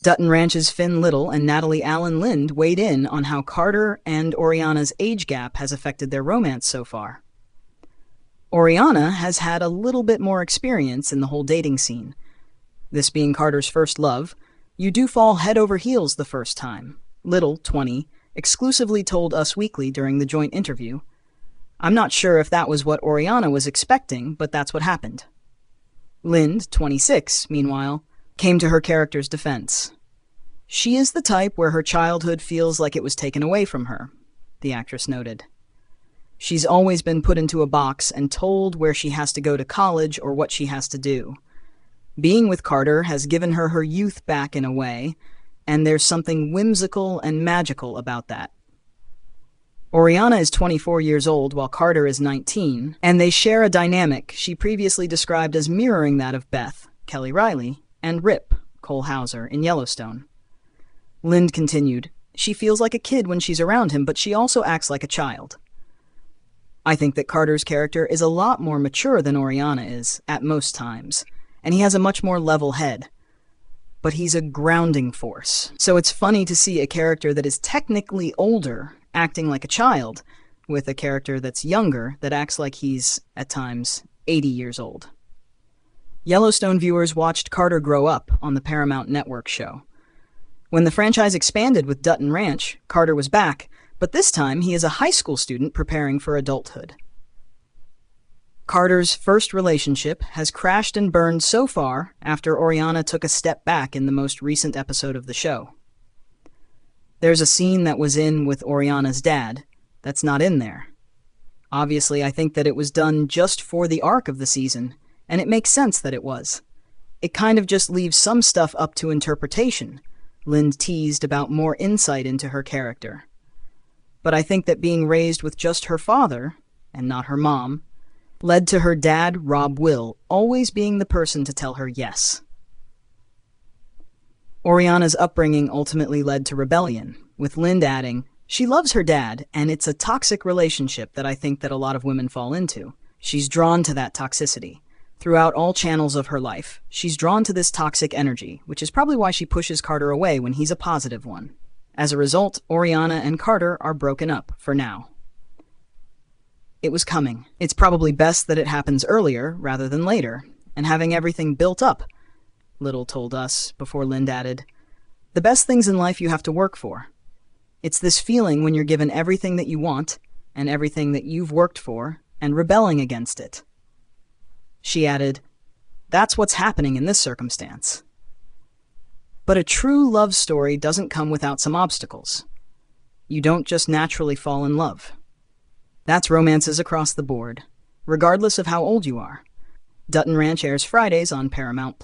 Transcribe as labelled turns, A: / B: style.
A: Dutton Ranch's Finn Little and Natalie Alyn weighed in on how Carter and Oreana's age gap has affected their romance so far. Oreana has had a little bit more experience in the whole dating scene. This being Carter's first love, you do fall head over heels the first time. Little, 20, exclusively told Us Weekly during the joint interview. I'm not sure if that was what Oreana was expecting, but that's what happened. Lind, 26, meanwhile, came to her character's defense. She is the type where her childhood feels like it was taken away from her, the actress noted. She's always been put into a box and told where she has to go to college or what she has to do. Being with Carter has given her her youth back in a way, and there's something whimsical and magical about that. Oreana is 24 years old while Carter is 19, and they share a dynamic she previously described as mirroring that of Beth, Kelly Riley, and Rip, Cole Hauser, in Yellowstone. Lind continued, she feels like a kid when she's around him, but she also acts like a child. I think that Carter's character is a lot more mature than Oreana is, at most times, and he has a much more level head. But he's a grounding force, so it's funny to see a character that is technically older acting like a child, with a character that's younger that acts like he's, at times, 80 years old. Yellowstone viewers watched Carter grow up on the Paramount Network show. When the franchise expanded with Dutton Ranch, Carter was back, but this time he is a high school student preparing for adulthood. Carter's first relationship has crashed and burned so far after Oreana took a step back in the most recent episode of the show. There's a scene that was in with Oreana's dad that's not in there. Obviously, I think that it was done just for the arc of the season, and it makes sense that it was. It kind of just leaves some stuff up to interpretation. Lind teased about more insight into her character. But I think that being raised with just her father, and not her mom, led to her dad, Rob Will, always being the person to tell her yes. Oreana's upbringing ultimately led to rebellion, with Lind adding, she loves her dad, and it's a toxic relationship that I think that a lot of women fall into. She's drawn to that toxicity. Throughout all channels of her life, she's drawn to this toxic energy, which is probably why she pushes Carter away when he's a positive one. As a result, Oreana and Carter are broken up, for now. It was coming. It's probably best that it happens earlier rather than later, and having everything built up, Little told Us, before Lind added, the best things in life you have to work for. It's this feeling when you're given everything that you want, and everything that you've worked for, and rebelling against it. She added, that's what's happening in this circumstance. But a true love story doesn't come without some obstacles. You don't just naturally fall in love. That's romances across the board, regardless of how old you are. Dutton Ranch airs Fridays on Paramount+.